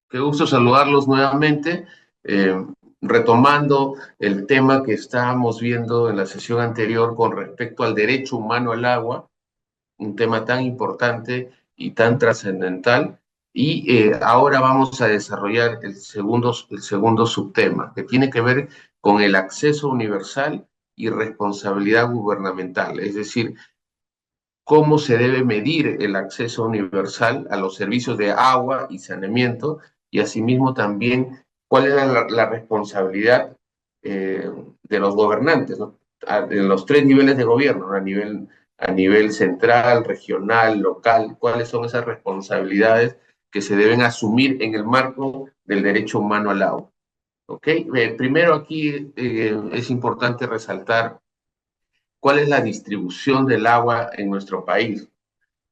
Qué gusto saludarlos nuevamente, eh, retomando el tema que estábamos viendo en la sesión anterior con respecto al derecho humano al agua, un tema tan importante y tan trascendental. Y ahora vamos a desarrollar el segundo subtema, que tiene que ver con el acceso universal y responsabilidad gubernamental, es decir, cómo se debe medir el acceso universal a los servicios de agua y saneamiento, y asimismo también cuál es la responsabilidad eh, de los gobernantes, ¿no? En los tres niveles de gobierno, ¿no? A nivel central, regional, local, cuáles son esas responsabilidades que se deben asumir en el marco del derecho humano al agua. ¿Ok? Primero aquí es importante resaltar cuál es la distribución del agua en nuestro país.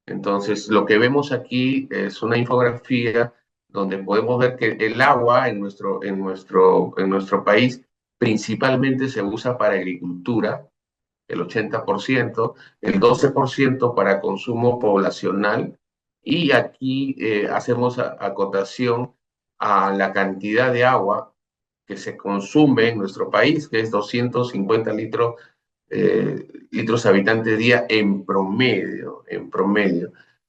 Entonces, lo que vemos aquí es una infografía donde podemos ver que el agua en nuestro país principalmente se usa para agricultura, el 80%, el 12% para consumo poblacional, y aquí hacemos acotación a la cantidad de agua que se consume en nuestro país, que es 250 litros habitante día en promedio.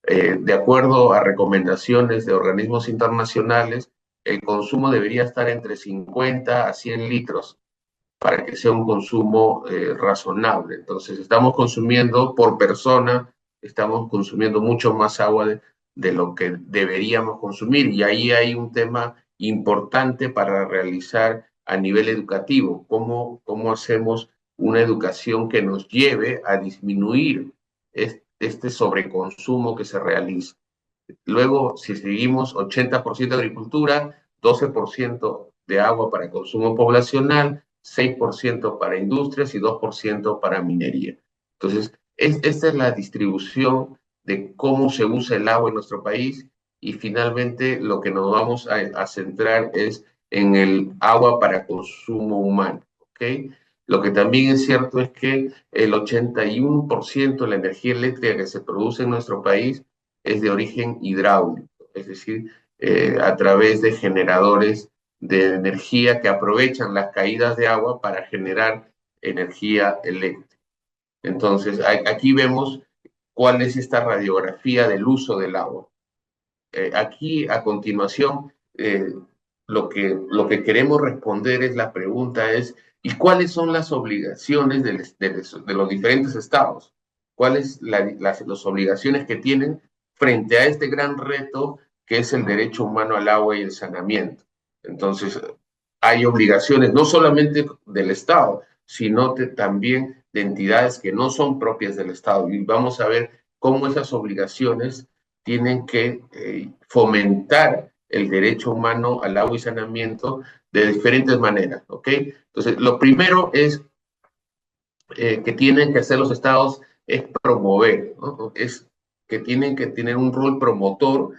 De acuerdo a recomendaciones de organismos internacionales, el consumo debería estar entre 50 a 100 litros para que sea un consumo razonable. Entonces, estamos consumiendo por persona, estamos consumiendo mucho más agua de lo que deberíamos consumir. Y ahí hay un tema importante para realizar a nivel educativo, cómo hacemos una educación que nos lleve a disminuir este sobreconsumo que se realiza. Luego, si seguimos 80% de agricultura, 12% de agua para consumo poblacional, 6% para industrias y 2% para minería. Entonces, esta es la distribución de cómo se usa el agua en nuestro país, y finalmente lo que nos vamos a centrar es en el agua para consumo humano. ¿Ok? Lo que también es cierto es que el 81% de la energía eléctrica que se produce en nuestro país es de origen hidráulico, es decir, a través de generadores de energía que aprovechan las caídas de agua para generar energía eléctrica. Entonces, aquí vemos cuál es esta radiografía del uso del agua. Aquí, a continuación, lo que queremos responder es la pregunta es, ¿y cuáles son las obligaciones de los diferentes estados? ¿Cuáles las obligaciones que tienen frente a este gran reto que es el derecho humano al agua y el saneamiento? Entonces, hay obligaciones no solamente del Estado, sino también de entidades que no son propias del Estado. Y vamos a ver cómo esas obligaciones tienen que fomentar el derecho humano al agua y saneamiento de diferentes maneras, ¿ok? Entonces, lo primero es que tienen que hacer los estados es promover, ¿no? Es que tienen que tener un rol promotor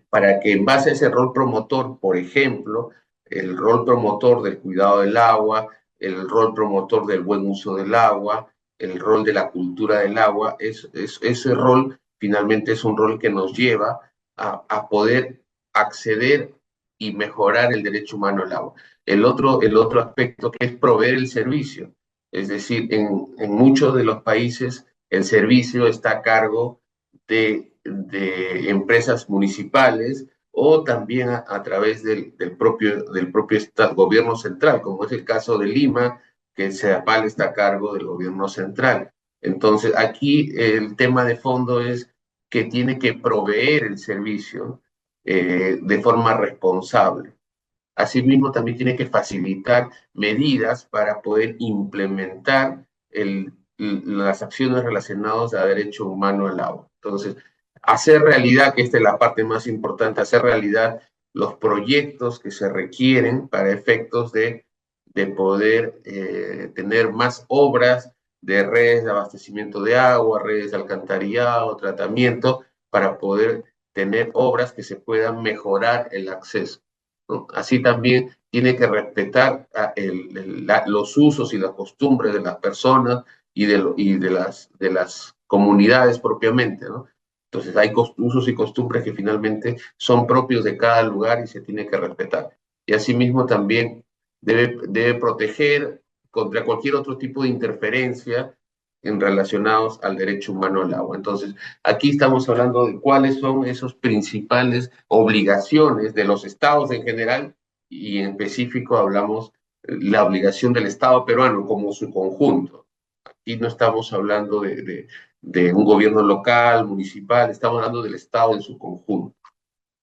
para que en base a ese rol promotor, por ejemplo, el rol promotor del cuidado del agua, el rol promotor del buen uso del agua, el rol de la cultura del agua, ese rol finalmente es un rol que nos lleva a poder acceder y mejorar el derecho humano al agua. El otro aspecto que es proveer el servicio, es decir, en muchos de los países el servicio está a cargo de empresas municipales, o también a través del propio gobierno central, como es el caso de Lima, que el CEDAPAL está a cargo del gobierno central. Entonces, aquí el tema de fondo es que tiene que proveer el servicio de forma responsable. Asimismo, también tiene que facilitar medidas para poder implementar las acciones relacionadas a derecho humano al agua. Entonces, hacer realidad, que esta es la parte más importante, hacer realidad los proyectos que se requieren para efectos de poder tener más obras de redes de abastecimiento de agua, redes de alcantarillado, tratamiento, para poder tener obras que se puedan mejorar el acceso, ¿no? Así también tiene que respetar los usos y las costumbres de las personas y de las comunidades propiamente, ¿no? Entonces hay usos y costumbres que finalmente son propios de cada lugar y se tiene que respetar. Y asimismo también debe proteger contra cualquier otro tipo de interferencia en relacionados al derecho humano al agua. Entonces, aquí estamos hablando de cuáles son esas principales obligaciones de los estados en general y en específico hablamos la obligación del Estado peruano como su conjunto. Aquí no estamos hablando de un gobierno local, municipal, estamos hablando del Estado en su conjunto.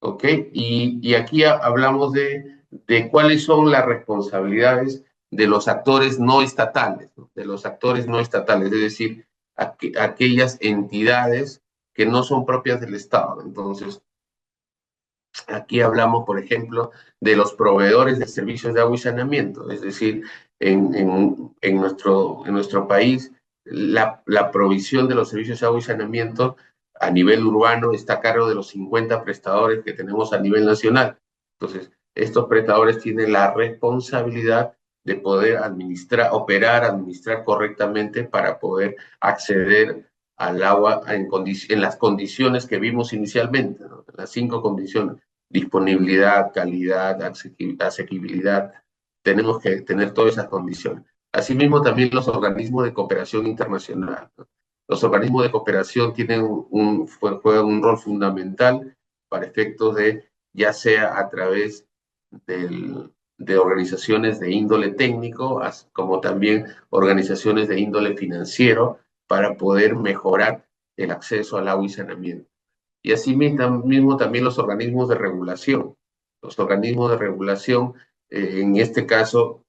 ¿Ok? Y aquí hablamos de cuáles son las responsabilidades de los actores no estatales, ¿no? De los actores no estatales, es decir, aquellas entidades que no son propias del Estado. Entonces, aquí hablamos, por ejemplo, de los proveedores de servicios de agua y saneamiento, es decir, en nuestro país, la provisión de los servicios de agua y saneamiento a nivel urbano está a cargo de los 50 prestadores que tenemos a nivel nacional. Entonces, estos prestadores tienen la responsabilidad de poder administrar correctamente para poder acceder al agua en las condiciones que vimos inicialmente, ¿no? Las 5 condiciones: disponibilidad, calidad, asequibilidad. Tenemos que tener todas esas condiciones. Asimismo, también los organismos de cooperación internacional, ¿no? Los organismos de cooperación juegan un rol fundamental para efectos de, ya sea a través de organizaciones de índole técnico, como también organizaciones de índole financiero, para poder mejorar el acceso al agua y saneamiento. Y así mismo también los organismos de regulación. Los organismos de regulación, en este caso,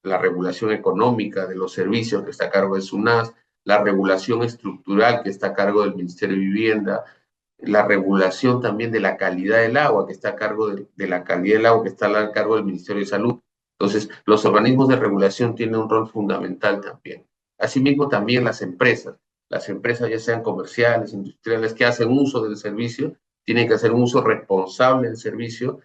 la regulación económica de los servicios que está a cargo de SUNAS, la regulación estructural que está a cargo del Ministerio de Vivienda, la regulación también de la calidad del agua que está a cargo de la calidad del agua que está a cargo del Ministerio de Salud. Entonces, los organismos de regulación tienen un rol fundamental también. Asimismo, también las empresas ya sean comerciales, industriales, que hacen uso del servicio, tienen que hacer un uso responsable del servicio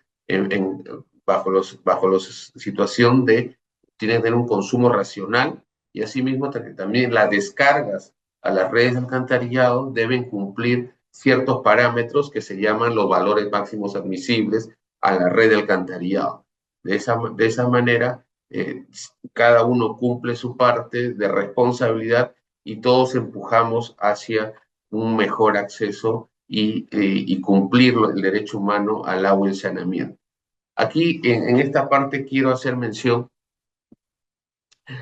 bajo la situación de, tienen que tener un consumo racional y asimismo también las descargas a las redes de alcantarillado deben cumplir ciertos parámetros que se llaman los valores máximos admisibles a la red de alcantarillado. De esa manera, cada uno cumple su parte de responsabilidad y todos empujamos hacia un mejor acceso y cumplir el derecho humano al agua y el saneamiento. Aquí, en esta parte, quiero hacer mención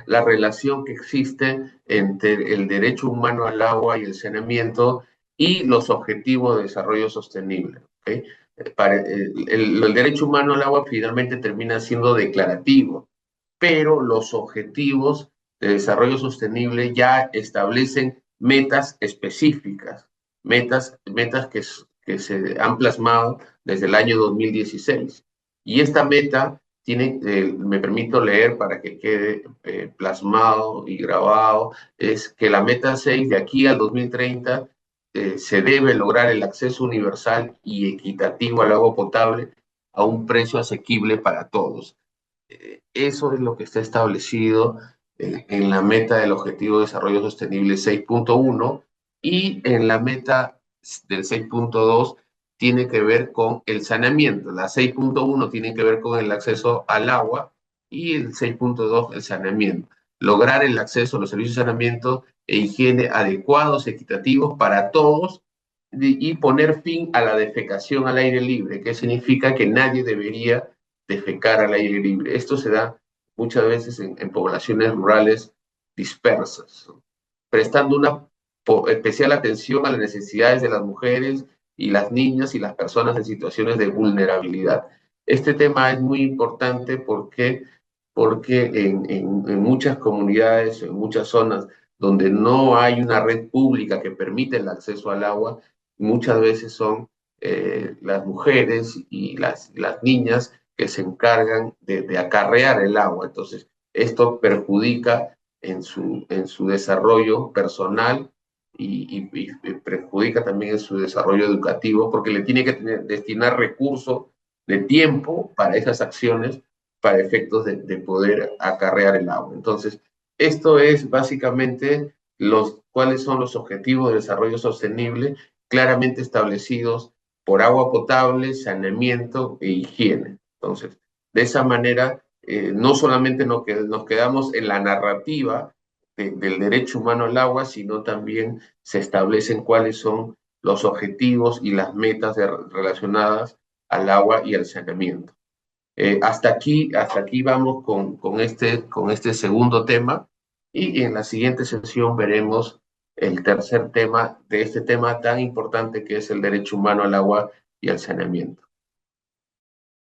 la relación que existe entre el derecho humano al agua y el saneamiento y los objetivos de desarrollo sostenible. ¿Okay? El derecho humano al agua finalmente termina siendo declarativo, pero los objetivos de desarrollo sostenible ya establecen metas específicas, metas que se han plasmado desde el año 2016. Y esta meta me permito leer para que quede plasmado y grabado, es que la meta 6 de aquí al 2030 se debe lograr el acceso universal y equitativo al agua potable a un precio asequible para todos. Eso es lo que está establecido en la meta del Objetivo de Desarrollo Sostenible 6.1 y en la meta del 6.2 tiene que ver con el saneamiento. La 6.1 tiene que ver con el acceso al agua y el 6.2 el saneamiento. Lograr el acceso a los servicios de saneamiento e higiene adecuados, equitativos para todos y poner fin a la defecación al aire libre, que significa que nadie debería defecar al aire libre. Esto se da muchas veces en poblaciones rurales dispersas, ¿no? Prestando una especial atención a las necesidades de las mujeres y las niñas y las personas en situaciones de vulnerabilidad. Este tema es muy importante porque en muchas comunidades, en muchas zonas donde no hay una red pública que permite el acceso al agua, muchas veces son las mujeres y las niñas que se encargan de acarrear el agua. Entonces, esto perjudica en su desarrollo personal y perjudica también en su desarrollo educativo porque le tiene que destinar recursos de tiempo para esas acciones para efectos de poder acarrear el agua. Entonces, esto es básicamente cuáles son los objetivos de desarrollo sostenible claramente establecidos por agua potable, saneamiento e higiene. Entonces, de esa manera, no solamente nos quedamos en la narrativa del derecho humano al agua, sino también se establecen cuáles son los objetivos y las metas relacionadas al agua y al saneamiento. Hasta aquí vamos con este segundo tema y en la siguiente sesión veremos el tercer tema de este tema tan importante que es el derecho humano al agua y al saneamiento.